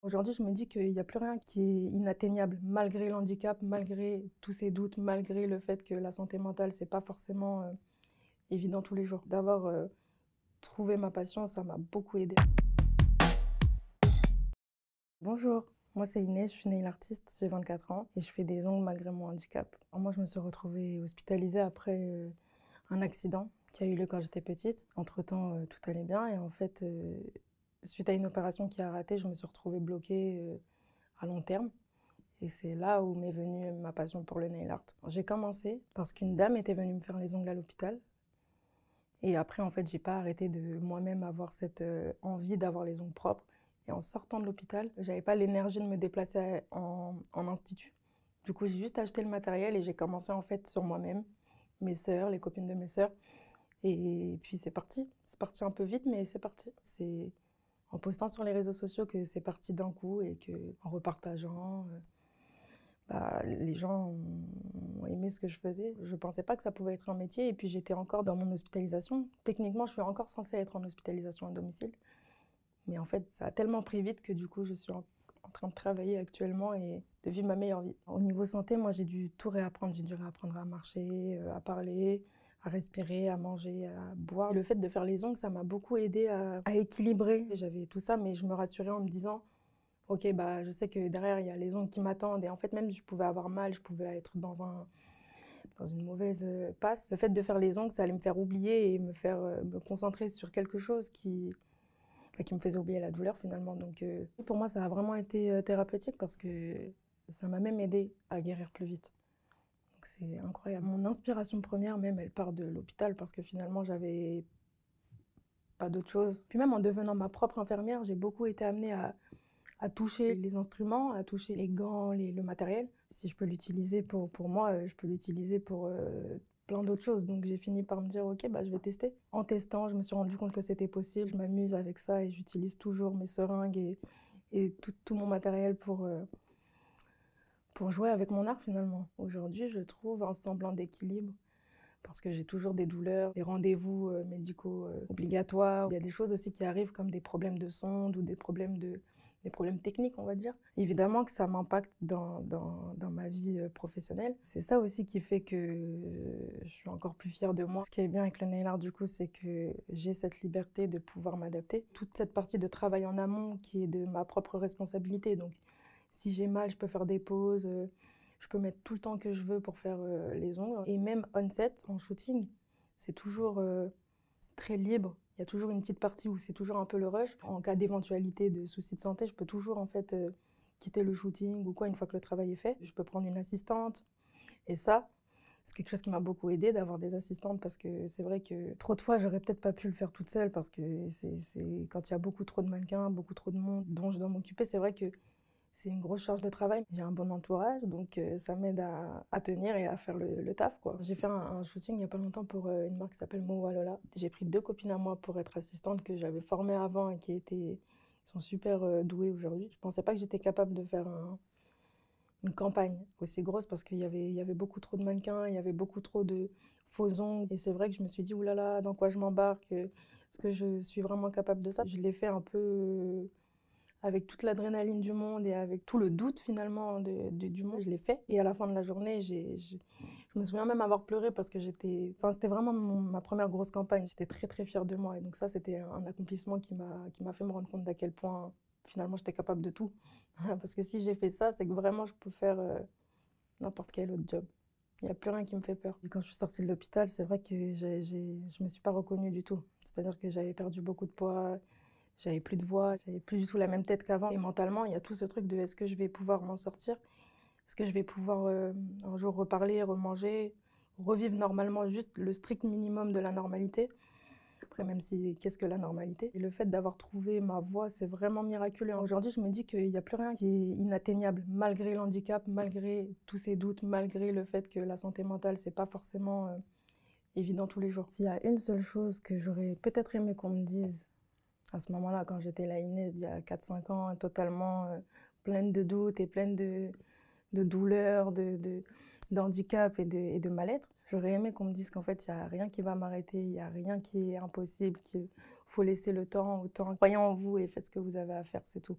Aujourd'hui, je me dis qu'il n'y a plus rien qui est inatteignable, malgré l'handicap, malgré tous ces doutes, malgré le fait que la santé mentale, c'est pas forcément évident tous les jours. D'avoir trouvé ma passion, ça m'a beaucoup aidé. Bonjour, moi c'est Inès, je suis nail artiste, j'ai 24 ans et je fais des ongles malgré mon handicap. Alors moi, je me suis retrouvée hospitalisée après un accident qui a eu lieu quand j'étais petite. Entre-temps, tout allait bien et en fait, suite à une opération qui a raté, je me suis retrouvée bloquée à long terme. Et c'est là où m'est venue ma passion pour le nail art. J'ai commencé parce qu'une dame était venue me faire les ongles à l'hôpital. Et après, en fait, j'ai pas arrêté de moi-même avoir cette envie d'avoir les ongles propres. Et en sortant de l'hôpital, j'avais pas l'énergie de me déplacer en institut. Du coup, j'ai juste acheté le matériel et j'ai commencé en fait sur moi-même, mes sœurs, les copines de mes sœurs. Et puis c'est parti. C'est parti un peu vite, mais c'est parti. C'est en postant sur les réseaux sociaux que c'est parti d'un coup et que en repartageant. Bah, les gens ont aimé ce que je faisais. Je ne pensais pas que ça pouvait être un métier et puis j'étais encore dans mon hospitalisation. Techniquement, je suis encore censée être en hospitalisation à domicile. Mais en fait, ça a tellement pris vite que du coup, je suis en train de travailler actuellement et de vivre ma meilleure vie. Au niveau santé, moi, j'ai dû tout réapprendre. J'ai dû réapprendre à marcher, à parler, à respirer, à manger, à boire. Le fait de faire les ongles, ça m'a beaucoup aidé à équilibrer. J'avais tout ça, mais je me rassurais en me disant ok, bah, je sais que derrière, il y a les ongles qui m'attendent. Et en fait, même je pouvais avoir mal, je pouvais être dans une mauvaise passe. Le fait de faire les ongles, ça allait me faire oublier et me faire me concentrer sur quelque chose qui me faisait oublier la douleur finalement. Donc pour moi, ça a vraiment été thérapeutique parce que ça m'a même aidé à guérir plus vite. Donc c'est incroyable. Mon inspiration première même, elle part de l'hôpital parce que finalement, j'avais pas d'autre chose. Puis même en devenant ma propre infirmière, j'ai beaucoup été amenée à toucher les instruments, à toucher les gants, le matériel. Si je peux l'utiliser pour moi, je peux l'utiliser pour plein d'autres choses. Donc j'ai fini par me dire, ok, bah, je vais tester. En testant, je me suis rendu compte que c'était possible. Je m'amuse avec ça et j'utilise toujours mes seringues et tout mon matériel pour jouer avec mon art finalement. Aujourd'hui, je trouve un semblant d'équilibre parce que j'ai toujours des douleurs, des rendez-vous médicaux obligatoires. Il y a des choses aussi qui arrivent comme des problèmes de sonde ou des problèmes techniques, on va dire. Évidemment que ça m'impacte dans ma vie professionnelle. C'est ça aussi qui fait que je suis encore plus fière de moi. Ce qui est bien avec le nail art, du coup, c'est que j'ai cette liberté de pouvoir m'adapter. Toute cette partie de travail en amont qui est de ma propre responsabilité. Donc, si j'ai mal, je peux faire des pauses. Je peux mettre tout le temps que je veux pour faire les ongles. Et même on-set, en shooting, c'est toujours très libre. Il y a toujours une petite partie où c'est toujours un peu le rush. En cas d'éventualité de soucis de santé, je peux toujours en fait quitter le shooting ou quoi une fois que le travail est fait. Je peux prendre une assistante. Et ça, c'est quelque chose qui m'a beaucoup aidé d'avoir des assistantes parce que c'est vrai que trop de fois, j'aurais peut-être pas pu le faire toute seule parce que quand il y a beaucoup trop de mannequins, beaucoup trop de monde dont je dois m'occuper, c'est vrai que c'est une grosse charge de travail. J'ai un bon entourage, donc ça m'aide à tenir et à faire le taf, quoi. J'ai fait un shooting il n'y a pas longtemps pour une marque qui s'appelle Mowalola. J'ai pris 2 copines à moi pour être assistante que j'avais formées avant et qui sont super douées aujourd'hui. Je pensais pas que j'étais capable de faire une campagne aussi grosse parce il y avait beaucoup trop de mannequins, il y avait beaucoup trop de faux ongles. Et c'est vrai que je me suis dit, oulala, dans quoi je m'embarque? Est-ce que je suis vraiment capable de ça? Je l'ai fait un peu avec toute l'adrénaline du monde et avec tout le doute finalement du monde, je l'ai fait. Et à la fin de la journée, je me souviens même avoir pleuré parce que c'était vraiment ma première grosse campagne. J'étais très très fière de moi. Et donc ça, c'était un accomplissement qui m'a fait me rendre compte d'à quel point finalement j'étais capable de tout. Parce que si j'ai fait ça, c'est que vraiment je peux faire n'importe quel autre job. Il n'y a plus rien qui me fait peur. Et quand je suis sortie de l'hôpital, c'est vrai que je me suis pas reconnue du tout. C'est-à-dire que j'avais perdu beaucoup de poids, j'avais plus de voix, j'avais plus du tout la même tête qu'avant. Et mentalement, il y a tout ce truc de est-ce que je vais pouvoir m'en sortir? Est-ce que je vais pouvoir un jour reparler, remanger, revivre normalement juste le strict minimum de la normalité? Après, même si, qu'est-ce que la normalité? Et le fait d'avoir trouvé ma voie, c'est vraiment miraculeux. Aujourd'hui, je me dis qu'il n'y a plus rien qui est inatteignable, malgré l'handicap, malgré tous ces doutes, malgré le fait que la santé mentale, c'est pas forcément évident tous les jours. S'il y a une seule chose que j'aurais peut-être aimé qu'on me dise à ce moment-là, quand j'étais la Inès d'il y a 4-5 ans, totalement pleine de doutes et pleine de douleurs, d'handicap et de mal-être, j'aurais aimé qu'on me dise qu'en fait, il n'y a rien qui va m'arrêter, il n'y a rien qui est impossible, qu'il faut laisser le temps au temps. Croyez en vous et faites ce que vous avez à faire, c'est tout.